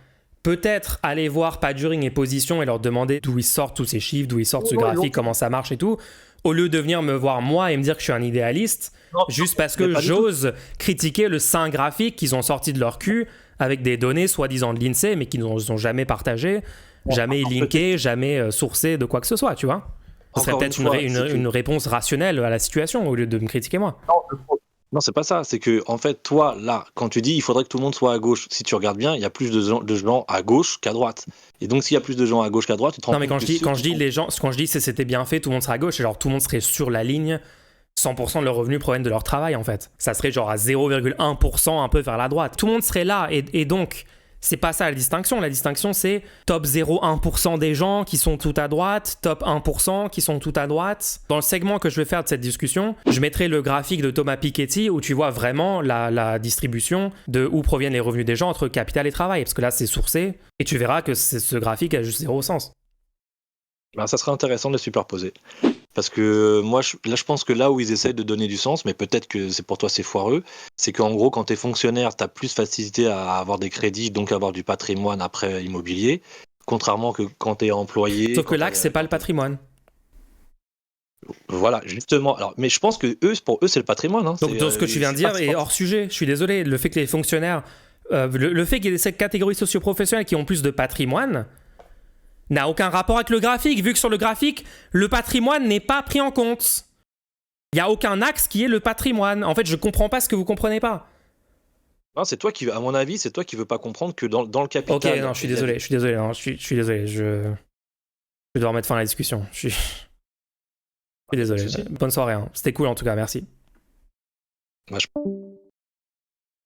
peut-être aller voir Paduring et Position et leur demander d'où ils sortent tous ces chiffres, d'où ils sortent ce graphique, comment ça marche et tout, au lieu de venir me voir moi et me dire que je suis un idéaliste, juste parce que j'ose critiquer le saint graphique qu'ils ont sorti de leur cul avec des données soi-disant de l'INSEE, mais qu'ils n'ont jamais partagées, jamais linkées, jamais sourcées de quoi que ce soit, tu vois. Ce serait peut-être une réponse rationnelle à la situation au lieu de me critiquer moi. Non, c'est pas ça. C'est que, en fait, toi, là, quand tu dis il faudrait que tout le monde soit à gauche, si tu regardes bien, il y a plus de gens à gauche qu'à droite. Et donc, s'il y a plus de gens à gauche qu'à droite, tu te rends compte. Non, mais quand je dis c'était bien fait, tout le monde sera à gauche, et genre tout le monde serait sur la ligne. 100% de leurs revenus proviennent de leur travail en fait. Ça serait genre à 0,1% un peu vers la droite. Tout le monde serait là et donc c'est pas ça la distinction. La distinction c'est top 0,1% des gens qui sont tout à droite, top 1% qui sont tout à droite. Dans le segment que je vais faire de cette discussion, je mettrai le graphique de Thomas Piketty où tu vois vraiment la distribution de où proviennent les revenus des gens entre capital et travail. Parce que là c'est sourcé et tu verras que ce graphique a juste zéro sens. Ben, ça serait intéressant de le superposer. Parce que moi, je pense que là où ils essayent de donner du sens, mais peut-être que c'est pour toi c'est foireux, c'est qu'en gros, quand tu es fonctionnaire, tu as plus facilité à avoir des crédits, donc avoir du patrimoine après immobilier, contrairement que quand tu es employé. Sauf que l'axe, c'est pas le patrimoine. Voilà, justement. Alors, mais je pense que pour eux, c'est le patrimoine. Hein. Donc, ce que tu viens de dire est hors sujet. Je suis désolé. Le fait que les fonctionnaires, le fait qu'il y ait cette catégorie socio-professionnelle qui ont plus de patrimoine, n'a aucun rapport avec le graphique, vu que sur le graphique, le patrimoine n'est pas pris en compte. Il n'y a aucun axe qui est le patrimoine. En fait, je comprends pas ce que vous comprenez pas. Non, c'est toi qui, à mon avis, c'est toi qui veux pas comprendre que dans le capital... Ok, non, je suis désolé. Je dois remettre fin à la discussion. Je suis désolé. Bonne soirée. Hein. C'était cool en tout cas, merci.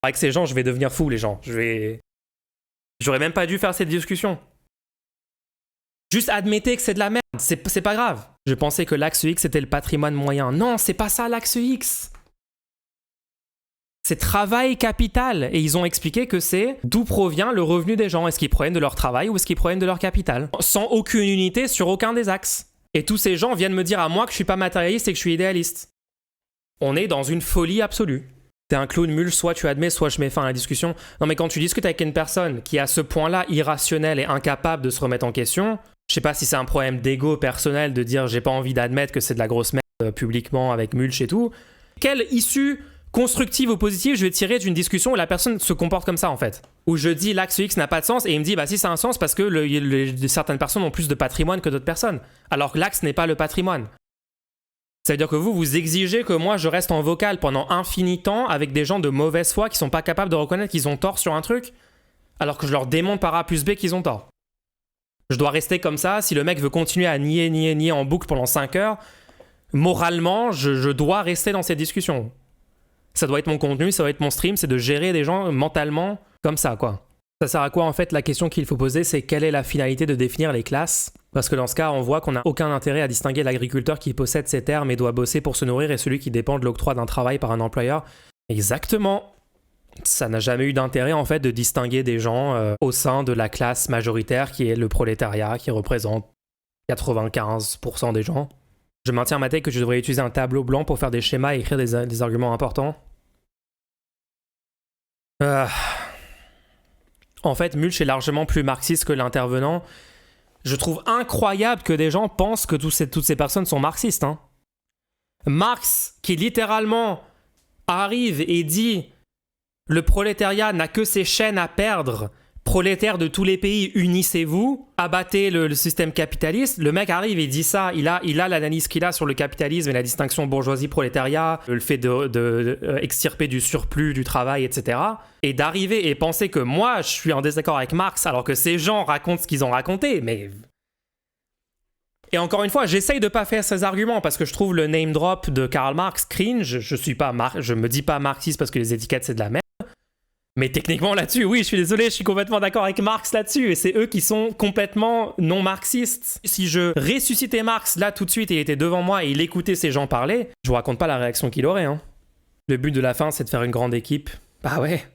Avec ces gens, je vais devenir fou, les gens. J'aurais même pas dû faire cette discussion. Juste admettez que c'est de la merde, c'est pas grave. Je pensais que l'axe X c'était le patrimoine moyen. Non, c'est pas ça l'axe X. C'est travail capital. Et ils ont expliqué que c'est d'où provient le revenu des gens. Est-ce qu'ils proviennent de leur travail ou est-ce qu'ils proviennent de leur capital? Sans aucune unité sur aucun des axes. Et tous ces gens viennent me dire à moi que je suis pas matérialiste et que je suis idéaliste. On est dans une folie absolue. T'es un clown mule, soit tu admets, soit je mets fin à la discussion. Non mais quand tu discutes avec une personne qui est à ce point-là irrationnelle et incapable de se remettre en question, je sais pas si c'est un problème d'ego personnel de dire j'ai pas envie d'admettre que c'est de la grosse merde publiquement avec Mulch et tout. Quelle issue constructive ou positive, je vais tirer d'une discussion où la personne se comporte comme ça en fait. Où je dis l'axe X n'a pas de sens et il me dit bah si ça a un sens parce que certaines personnes ont plus de patrimoine que d'autres personnes. Alors que l'axe n'est pas le patrimoine. Ça veut dire que vous exigez que moi je reste en vocal pendant infini temps avec des gens de mauvaise foi qui sont pas capables de reconnaître qu'ils ont tort sur un truc, alors que je leur démontre par A plus B qu'ils ont tort. Je dois rester comme ça. Si le mec veut continuer à nier en boucle pendant 5 heures, moralement, je dois rester dans cette discussion. Ça doit être mon contenu, ça doit être mon stream, c'est de gérer des gens mentalement comme ça, quoi. Ça sert à quoi en fait? La question qu'il faut poser, c'est quelle est la finalité de définir les classes? Parce que dans ce cas, on voit qu'on n'a aucun intérêt à distinguer l'agriculteur qui possède ses terres mais doit bosser pour se nourrir et celui qui dépend de l'octroi d'un travail par un employeur. Exactement. Ça n'a jamais eu d'intérêt en fait de distinguer des gens au sein de la classe majoritaire qui est le prolétariat, qui représente 95% des gens. Je maintiens ma thèse que je devrais utiliser un tableau blanc pour faire des schémas et écrire des arguments importants. En fait, Mulch est largement plus marxiste que l'intervenant. Je trouve incroyable que des gens pensent que toutes ces personnes sont marxistes. Hein. Marx, qui littéralement arrive et dit « Le prolétariat n'a que ses chaînes à perdre. Prolétaires de tous les pays, unissez-vous. Abattez le système capitaliste. » Le mec arrive et dit ça. Il a l'analyse qu'il a sur le capitalisme et la distinction bourgeoisie-prolétariat, le fait de extirper du surplus du travail, etc. Et d'arriver et penser que moi, je suis en désaccord avec Marx, alors que ces gens racontent ce qu'ils ont raconté. Mais... Et encore une fois, j'essaye de pas faire ces arguments parce que je trouve le name drop de Karl Marx cringe. Je me dis pas marxiste parce que les étiquettes, c'est de la merde. Mais techniquement là-dessus, oui, je suis désolé, je suis complètement d'accord avec Marx là-dessus. Et c'est eux qui sont complètement non marxistes. Si je ressuscitais Marx là tout de suite et il était devant moi et il écoutait ces gens parler, je vous raconte pas la réaction qu'il aurait. Hein. Le but de la fin, c'est de faire une grande équipe. Bah ouais.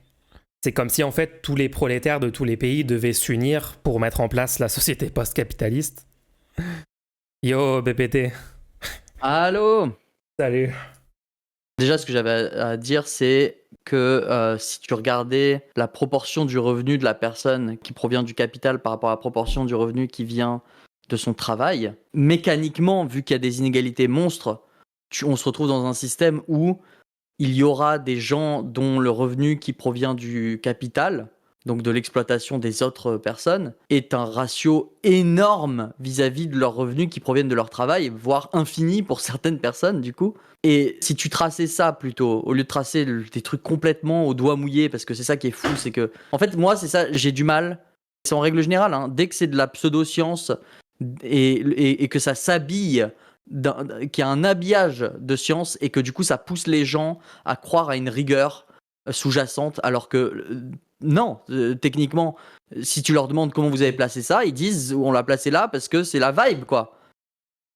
C'est comme si en fait tous les prolétaires de tous les pays devaient s'unir pour mettre en place la société post-capitaliste. Yo, BPT. Allô. Salut. Déjà, ce que j'avais à dire, c'est que si tu regardais la proportion du revenu de la personne qui provient du capital par rapport à la proportion du revenu qui vient de son travail, mécaniquement, vu qu'il y a des inégalités monstres, on se retrouve dans un système où il y aura des gens dont le revenu qui provient du capital, donc de l'exploitation des autres personnes, est un ratio énorme vis-à-vis de leurs revenus qui proviennent de leur travail, voire infini pour certaines personnes du coup. Et si tu traçais ça plutôt, au lieu de tracer des trucs complètement au doigt mouillé, parce que c'est ça qui est fou, c'est que... En fait, moi, c'est ça, j'ai du mal, c'est en règle générale, hein, dès que c'est de la pseudo-science et que ça s'habille, qu'il y a un habillage de science et que du coup ça pousse les gens à croire à une rigueur sous-jacente, alors que... Non, techniquement, si tu leur demandes comment vous avez placé ça, ils disent on l'a placé là parce que c'est la vibe, quoi.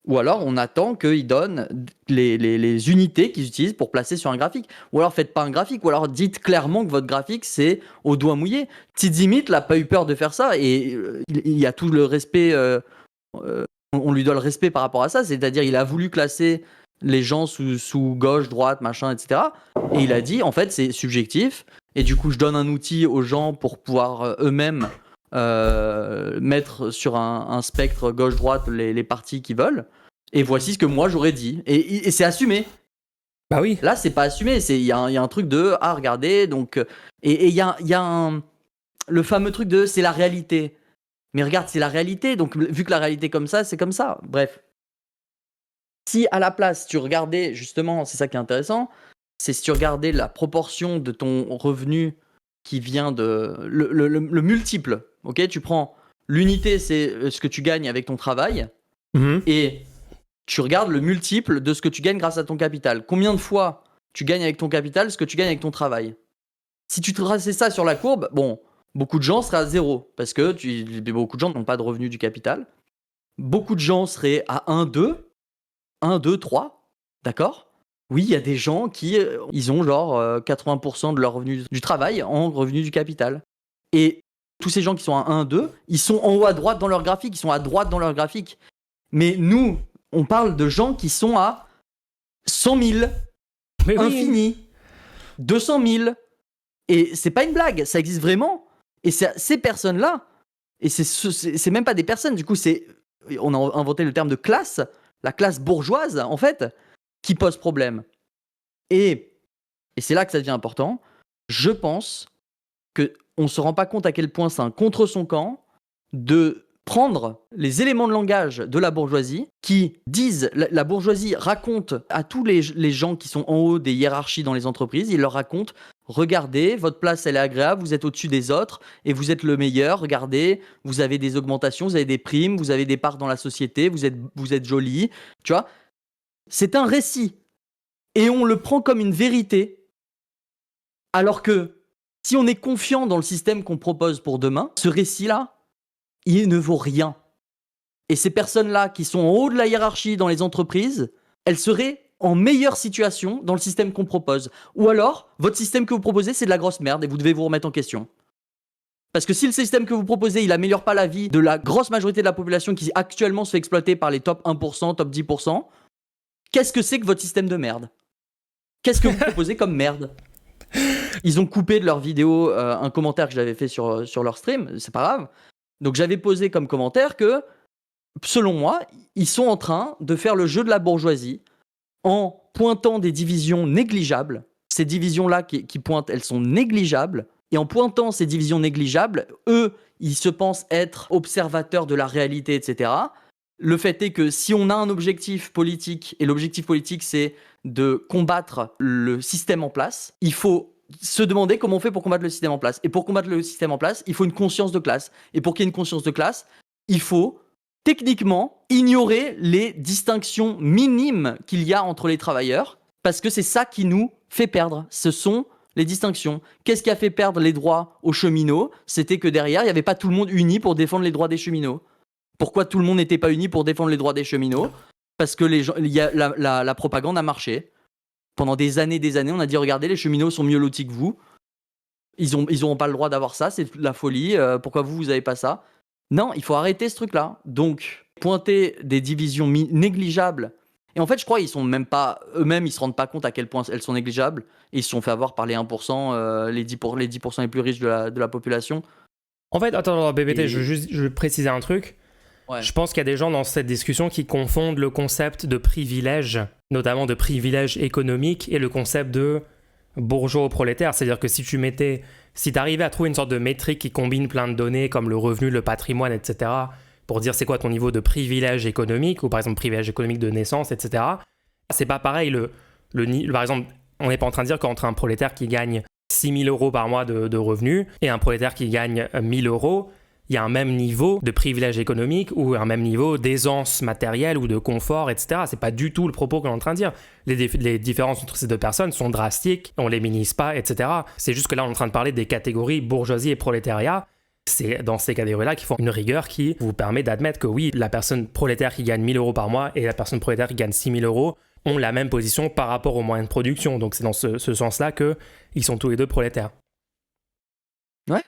Ou alors on attend qu'ils donnent les unités qu'ils utilisent pour placer sur un graphique. Ou alors faites pas un graphique, ou alors dites clairement que votre graphique c'est au doigt mouillé. Tizimit n'a pas eu peur de faire ça et il y a tout le respect, on lui doit le respect par rapport à ça, c'est-à-dire il a voulu classer les gens sous gauche, droite, machin, etc. Et il a dit en fait c'est subjectif. Et du coup, je donne un outil aux gens pour pouvoir eux-mêmes mettre sur un spectre gauche-droite les parties qu'ils veulent. Et voici ce que moi j'aurais dit. Et c'est assumé. Bah oui. Là, c'est pas assumé. Il y a un truc de regardez. Donc, et il y a le fameux truc de c'est la réalité. Mais regarde, c'est la réalité. Donc, vu que la réalité est comme ça, c'est comme ça. Bref. Si à la place, tu regardais, justement, c'est ça qui est intéressant. C'est si tu regardais la proportion de ton revenu qui vient de... Le multiple, ok? Tu prends l'unité, c'est ce que tu gagnes avec ton travail, et tu regardes le multiple de ce que tu gagnes grâce à ton capital. Combien de fois tu gagnes avec ton capital ce que tu gagnes avec ton travail? Si tu traçais ça sur la courbe, bon, beaucoup de gens seraient à 0, parce que beaucoup de gens n'ont pas de revenu du capital. Beaucoup de gens seraient à 1, 2, 3, d'accord? Oui, il y a des gens qui ils ont genre 80% de leur revenu du travail en revenu du capital. Et tous ces gens qui sont à 1, 2, ils sont en haut à droite dans leur graphique, ils sont à droite dans leur graphique. Mais nous, on parle de gens qui sont à 100 000, mais infini, 200 000. Et c'est pas une blague, ça existe vraiment. Et ces personnes-là, et c'est même pas des personnes, du coup, on a inventé le terme de classe, la classe bourgeoise, en fait, qui pose problème. Et et c'est là que ça devient important, je pense qu'on ne se rend pas compte à quel point c'est un contre son camp de prendre les éléments de langage de la bourgeoisie qui disent, la bourgeoisie raconte à tous les gens qui sont en haut des hiérarchies dans les entreprises, il leur raconte, regardez, votre place elle est agréable, vous êtes au-dessus des autres et vous êtes le meilleur, regardez, vous avez des augmentations, vous avez des primes, vous avez des parts dans la société, vous êtes joli, tu vois. C'est un récit et on le prend comme une vérité, alors que si on est confiant dans le système qu'on propose pour demain, ce récit-là, il ne vaut rien. Et ces personnes-là qui sont en haut de la hiérarchie dans les entreprises, elles seraient en meilleure situation dans le système qu'on propose. Ou alors, votre système que vous proposez, c'est de la grosse merde et vous devez vous remettre en question. Parce que si le système que vous proposez, il améliore pas la vie de la grosse majorité de la population qui actuellement se fait exploiter par les top 1%, top 10%, qu'est-ce que c'est que votre système de merde ? Qu'est-ce que vous proposez comme merde ? Ils ont coupé de leur vidéo un commentaire que j'avais fait sur leur stream, c'est pas grave. Donc j'avais posé comme commentaire que, selon moi, ils sont en train de faire le jeu de la bourgeoisie en pointant des divisions négligeables. Ces divisions-là qui pointent, elles sont négligeables. Et en pointant ces divisions négligeables, eux, ils se pensent être observateurs de la réalité, etc. Le fait est que si on a un objectif politique, et l'objectif politique, c'est de combattre le système en place, il faut se demander comment on fait pour combattre le système en place. Et pour combattre le système en place, il faut une conscience de classe. Et pour qu'il y ait une conscience de classe, il faut techniquement ignorer les distinctions minimes qu'il y a entre les travailleurs, parce que c'est ça qui nous fait perdre. Ce sont les distinctions. Qu'est-ce qui a fait perdre les droits aux cheminots ? C'était que derrière, il n'y avait pas tout le monde uni pour défendre les droits des cheminots. Pourquoi tout le monde n'était pas uni pour défendre les droits des cheminots ? Parce que la propagande a marché. Pendant des années, on a dit, regardez, les cheminots sont mieux lotis que vous. Ils n'auront pas le droit d'avoir ça, c'est de la folie. Pourquoi vous n'avez pas ça ? Non, il faut arrêter ce truc-là. Donc, pointer des divisions négligeables. Et en fait, je crois qu'ils sont même pas, eux-mêmes, ils se rendent pas compte à quel point elles sont négligeables. Et ils se sont fait avoir par les 1%, les 10% les plus riches de la population. En fait, attends, BBT, je veux préciser un truc. Ouais. Je pense qu'il y a des gens dans cette discussion qui confondent le concept de privilège, notamment de privilège économique, et le concept de bourgeois prolétaire. C'est-à-dire que si tu arrivais à trouver une sorte de métrique qui combine plein de données comme le revenu, le patrimoine, etc., pour dire c'est quoi ton niveau de privilège économique, ou par exemple privilège économique de naissance, etc., c'est pas pareil. Par exemple, on n'est pas en train de dire qu'entre un prolétaire qui gagne 6 000 euros par mois de revenus et un prolétaire qui gagne 1 000 euros, il y a un même niveau de privilège économique ou un même niveau d'aisance matérielle ou de confort, etc. C'est pas du tout le propos qu'on est en train de dire. Les différences entre ces deux personnes sont drastiques, on les minimise pas, etc. C'est juste que là, on est en train de parler des catégories bourgeoisie et prolétariat. C'est dans ces catégories-là qu'ils font une rigueur qui vous permet d'admettre que oui, la personne prolétaire qui gagne 1 000 euros par mois et la personne prolétaire qui gagne 6 000 euros ont la même position par rapport aux moyens de production. Donc c'est dans ce sens-là qu'ils sont tous les deux prolétaires. Ouais.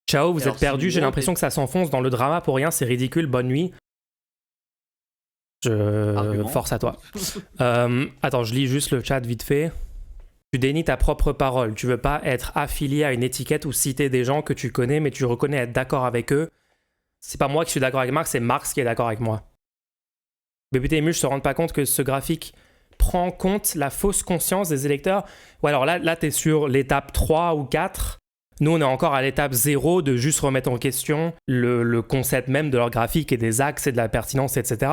Ciao, vous êtes perdu, j'ai l'impression que ça s'enfonce dans le drama pour rien, c'est ridicule, bonne nuit. Force à toi. Attends, je lis juste le chat vite fait. Tu dénies ta propre parole, tu veux pas être affilié à une étiquette ou citer des gens que tu connais, mais tu reconnais être d'accord avec eux. C'est pas moi qui suis d'accord avec Marx, c'est Marx qui est d'accord avec moi. BBT et Muche se rendent pas compte que ce graphique prend en compte la fausse conscience des électeurs. Ouais, alors là t'es sur l'étape 3 ou 4. Nous, on est encore à l'étape 0 de juste remettre en question le concept même de leur graphique et des axes et de la pertinence, etc.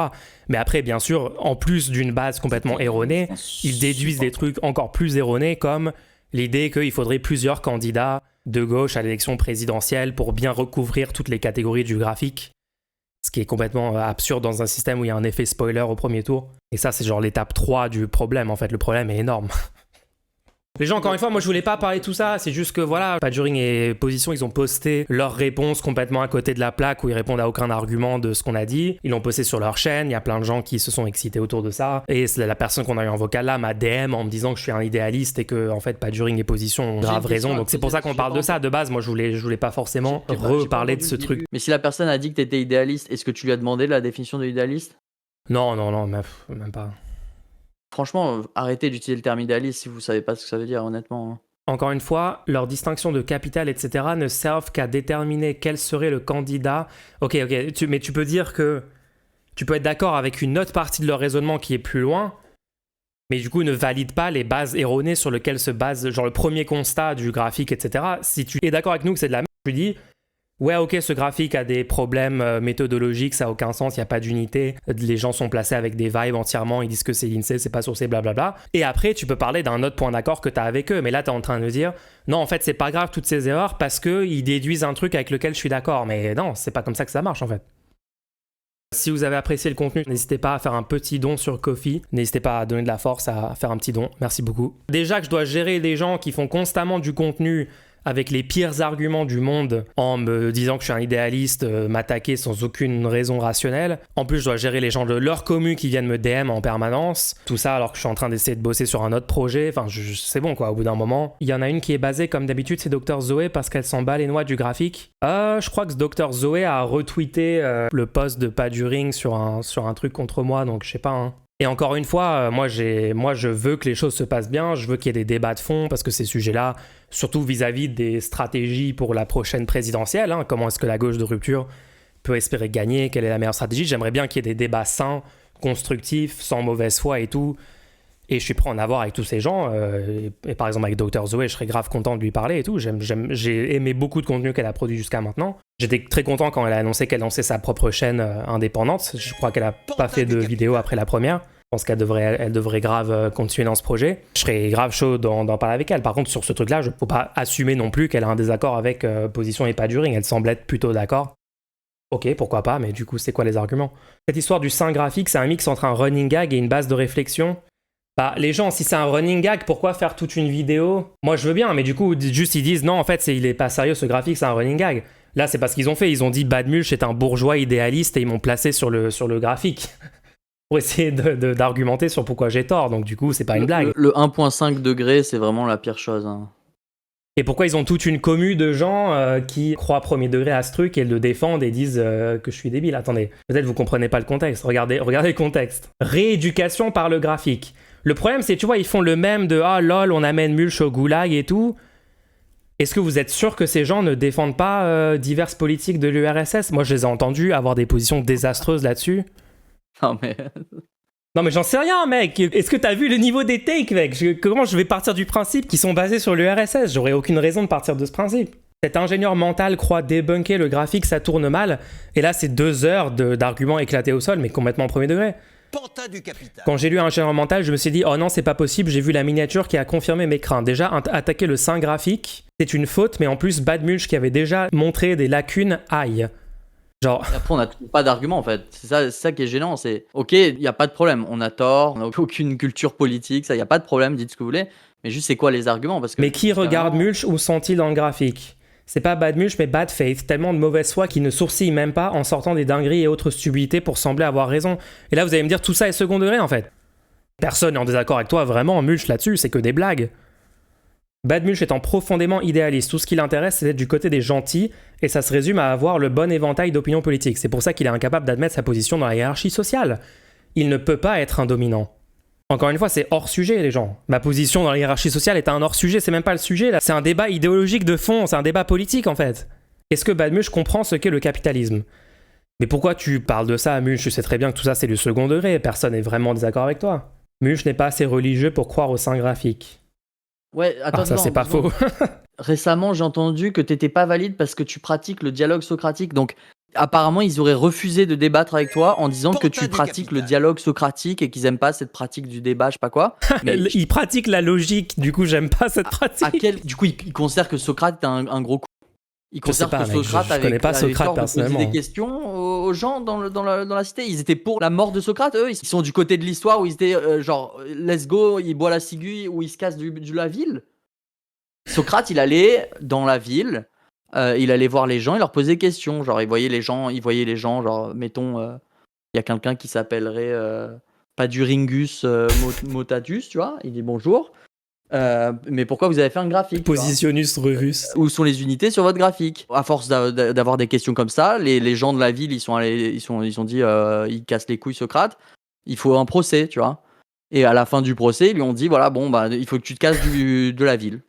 Mais après, bien sûr, en plus d'une base complètement erronée, ils déduisent des trucs encore plus erronés comme l'idée qu'il faudrait plusieurs candidats de gauche à l'élection présidentielle pour bien recouvrir toutes les catégories du graphique. Ce qui est complètement absurde dans un système où il y a un effet spoiler au premier tour. Et ça, c'est genre l'étape 3 du problème, en fait. Le problème est énorme. Les gens, encore une fois, moi je voulais pas parler de tout ça, c'est juste que voilà, Padjuring et Position, ils ont posté leurs réponses complètement à côté de la plaque où ils répondent à aucun argument de ce qu'on a dit. Ils l'ont posté sur leur chaîne, il y a plein de gens qui se sont excités autour de ça. Et c'est la personne qu'on a eu en vocal là m'a DM en me disant que je suis un idéaliste et que en fait Padjuring et Position ont grave raison. Donc c'est pour ça qu'on parle de ça. De base, moi je voulais pas forcément reparler de ce truc. Mais si la personne a dit que t'étais idéaliste, est-ce que tu lui as demandé la définition de idéaliste ? Non, même pas. Franchement, arrêtez d'utiliser le terme idéaliste si vous savez pas ce que ça veut dire, honnêtement. Encore une fois, leurs distinctions de capital, etc. ne servent qu'à déterminer quel serait le candidat. Ok, mais tu peux dire que tu peux être d'accord avec une autre partie de leur raisonnement qui est plus loin, mais du coup ne valide pas les bases erronées sur lesquelles se base genre le premier constat du graphique, etc. Si tu es d'accord avec nous que c'est de la merde, je lui dis ouais, ok, ce graphique a des problèmes méthodologiques, ça n'a aucun sens, il n'y a pas d'unité, les gens sont placés avec des vibes entièrement, ils disent que c'est l'INSEE, c'est pas sourcé, blablabla. Et après, tu peux parler d'un autre point d'accord que tu as avec eux, mais là, tu es en train de dire non, en fait, c'est pas grave toutes ces erreurs parce qu'ils déduisent un truc avec lequel je suis d'accord. Mais non, c'est pas comme ça que ça marche en fait. Si vous avez apprécié le contenu, n'hésitez pas à faire un petit don sur Ko-fi. N'hésitez pas à donner de la force, à faire un petit don. Merci beaucoup. Déjà que je dois gérer des gens qui font constamment du contenu avec les pires arguments du monde en me disant que je suis un idéaliste, m'attaquer sans aucune raison rationnelle. En plus, je dois gérer les gens de leur commu qui viennent me DM en permanence. Tout ça alors que je suis en train d'essayer de bosser sur un autre projet. Enfin, c'est bon quoi, au bout d'un moment. Il y en a une qui est basée comme d'habitude, c'est Dr Zoé parce qu'elle s'en bat les noix du graphique. Je crois que Dr Zoé a retweeté le post de Paduring sur un truc contre moi, donc je sais pas, hein. Et encore une fois, moi je veux que les choses se passent bien, je veux qu'il y ait des débats de fond, parce que ces sujets-là, surtout vis-à-vis des stratégies pour la prochaine présidentielle, hein, comment est-ce que la gauche de rupture peut espérer gagner, quelle est la meilleure stratégie, j'aimerais bien qu'il y ait des débats sains, constructifs, sans mauvaise foi et tout, et je suis prêt à en avoir avec tous ces gens, et par exemple avec Dr Zoé, je serais grave content de lui parler et tout, j'ai aimé beaucoup de contenu qu'elle a produit jusqu'à maintenant. J'étais très content quand elle a annoncé qu'elle lançait sa propre chaîne indépendante, je crois qu'elle a pas fait de vidéo après la première. Je pense qu'elle devrait grave continuer dans ce projet. Je serais grave chaud d'en parler avec elle. Par contre, sur ce truc-là, je ne peux pas assumer non plus qu'elle a un désaccord avec Position et Paduring. Elle semble être plutôt d'accord. Ok, pourquoi pas, mais du coup, c'est quoi les arguments? Cette histoire du sein graphique, c'est un mix entre un running gag et une base de réflexion. Bah, les gens, si c'est un running gag, pourquoi faire toute une vidéo? Moi, je veux bien, mais du coup, juste ils disent non, en fait, il est pas sérieux ce graphique, c'est un running gag. Là, c'est pas ce qu'ils ont fait. Ils ont dit Bad Mulch est un bourgeois idéaliste et ils m'ont placé sur le graphique. Pour essayer d'argumenter sur pourquoi j'ai tort, donc du coup c'est pas une blague. Le 1.5 degré, c'est vraiment la pire chose, hein. Et pourquoi ils ont toute une commu de gens qui croient premier degré à ce truc et le défendent et disent que je suis débile. Attendez, peut-être vous comprenez pas le contexte, regardez le contexte. Rééducation par le graphique. Le problème c'est, tu vois, ils font le même de « Ah lol, on amène Mulch au goulag et tout ». Est-ce que vous êtes sûr que ces gens ne défendent pas diverses politiques de l'URSS? Moi je les ai entendus avoir des positions désastreuses là-dessus. Non mais j'en sais rien mec. Est-ce que t'as vu le niveau des takes mec? Comment je vais partir du principe qu'ils sont basés sur l'URSS? J'aurais aucune raison de partir de ce principe. Cet ingénieur mental croit débunker le graphique, ça tourne mal. Et là c'est 2 heures d'arguments éclatés au sol mais complètement premier degré. Quand j'ai lu ingénieur mental, je me suis dit oh non c'est pas possible, j'ai vu la miniature qui a confirmé mes craintes. Déjà attaquer le sein graphique c'est une faute, mais en plus Bad Mulch qui avait déjà montré des lacunes aïe. Genre... Et après, on n'a pas d'argument en fait. C'est ça qui est gênant. C'est ok, il n'y a pas de problème. On a tort, on n'a aucune culture politique, ça, il n'y a pas de problème, dites ce que vous voulez. Mais juste, c'est quoi les arguments? Parce que, mais qui regarde Mulch ou sont-ils dans le graphique? C'est pas Bad Mulch, mais Bad Faith. Tellement de mauvaise foi qui ne sourcille même pas en sortant des dingueries et autres stupidités pour sembler avoir raison. Et là, vous allez me dire tout ça est second degré en fait. Personne n'est en désaccord avec toi, vraiment, Mulch là-dessus, c'est que des blagues. Bad Mulch étant profondément idéaliste, tout ce qui l'intéresse c'est d'être du côté des gentils et ça se résume à avoir le bon éventail d'opinions politiques. C'est pour ça qu'il est incapable d'admettre sa position dans la hiérarchie sociale. Il ne peut pas être un dominant. Encore une fois, c'est hors sujet les gens. Ma position dans la hiérarchie sociale est un hors sujet, c'est même pas le sujet là. C'est un débat idéologique de fond, c'est un débat politique en fait. Est-ce que Bad Mulch comprend ce qu'est le capitalisme? Mais pourquoi tu parles de ça à Mulch? Tu sais très bien que tout ça c'est du second degré, personne n'est vraiment en désaccord avec toi. Mulch n'est pas assez religieux pour croire au sein graphique. Ouais, attends, ça c'est pas faux. Récemment, j'ai entendu que t'étais pas valide parce que tu pratiques le dialogue socratique. Donc, apparemment, ils auraient refusé de débattre avec toi en disant que tu pratiques le dialogue socratique et qu'ils aiment pas cette pratique du débat, je sais pas quoi. Mais ils pratiquent la logique, du coup, j'aime pas cette pratique. Du coup, ils considèrent que Socrate est un gros coup. Ils considèrent que Socrate je connais pas Socrate personnellement. Ils posaient des questions aux gens dans la cité. Ils étaient pour la mort de Socrate, eux. Ils sont du côté de l'histoire où ils étaient genre let's go, il boit la ciguë, où il se casse de la ville. Socrate, il allait dans la ville, il allait voir les gens, il leur posait des questions. Genre, il voyait les gens, genre, mettons, il y a quelqu'un qui s'appellerait Paduringus Motatus, tu vois. Il dit bonjour. Mais pourquoi vous avez fait un graphique? Positionnus Rurus. Où sont les unités sur votre graphique? À force d'avoir des questions comme ça, les gens de la ville, ils ont dit, ils cassent les couilles Socrate. Il faut un procès, tu vois. Et à la fin du procès, ils lui ont dit, voilà, bon, bah, il faut que tu te casses de la ville.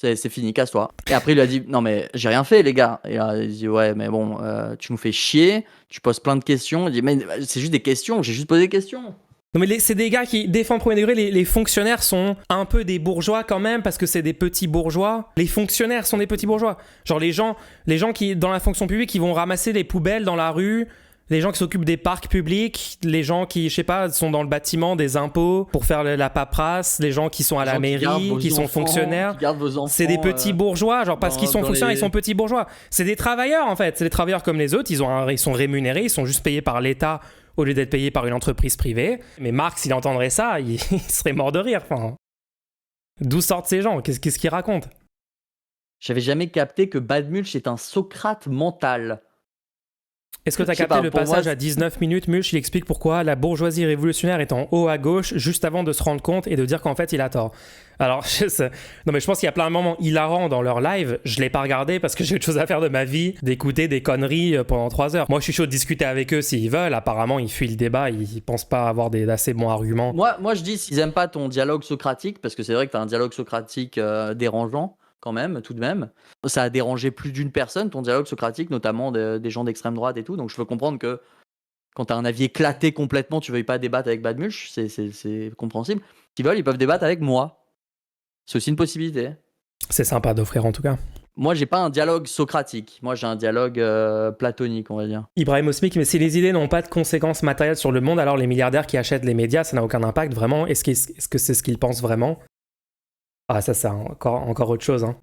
C'est fini, casse-toi. Et après, il lui a dit, non, mais j'ai rien fait, les gars. Et là, il dit, ouais, mais bon, tu nous fais chier, tu poses plein de questions. Il dit, mais c'est juste des questions, j'ai juste posé des questions. Non mais c'est des gars qui défendent premier degré, les fonctionnaires sont un peu des bourgeois quand même parce que c'est des petits bourgeois. Les fonctionnaires sont des petits bourgeois. Genre les gens qui dans la fonction publique qui vont ramasser les poubelles dans la rue, les gens qui s'occupent des parcs publics, les gens qui je sais pas sont dans le bâtiment des impôts pour faire la paperasse, les gens qui sont à la mairie, qui sont fonctionnaires, c'est des petits bourgeois, genre parce qu'ils sont fonctionnaires, ils sont petits bourgeois. C'est des travailleurs en fait, c'est des travailleurs comme les autres, ils sont rémunérés, ils sont juste payés par l'État au lieu d'être payé par une entreprise privée. Mais Marx, s'il entendrait ça, il serait mort de rire. Enfin, d'où sortent ces gens? Qu'est-ce qu'ils racontent? J'avais jamais capté que Badmulch est un Socrate mental. Est-ce que tu as capté le passage à 19 minutes? Mulch, il explique pourquoi la bourgeoisie révolutionnaire est en haut à gauche, juste avant de se rendre compte et de dire qu'en fait, il a tort. Alors, non mais je pense qu'il y a plein de moments hilarants dans leur live. Je l'ai pas regardé parce que j'ai autre chose à faire de ma vie, d'écouter des conneries pendant 3 heures. Moi, je suis chaud de discuter avec eux s'ils veulent. Apparemment, ils fuient le débat, ils pensent pas avoir d'assez bons arguments. Moi, je dis s'ils aiment pas ton dialogue socratique, parce que c'est vrai que tu as un dialogue socratique dérangeant, quand même, tout de même. Ça a dérangé plus d'une personne, ton dialogue socratique, notamment des gens d'extrême droite et tout. Donc je peux comprendre que quand tu as un avis éclaté complètement, tu veuilles pas débattre avec Badmulch, c'est compréhensible. S'ils veulent, ils peuvent débattre avec moi. C'est aussi une possibilité. C'est sympa d'offrir en tout cas. Moi, j'ai pas un dialogue socratique. Moi, j'ai un dialogue platonique, on va dire. Ibrahim Osmik, mais si les idées n'ont pas de conséquences matérielles sur le monde, alors les milliardaires qui achètent les médias, ça n'a aucun impact vraiment. Est-ce que c'est ce qu'ils pensent vraiment? Ah, ça, c'est encore autre chose, hein.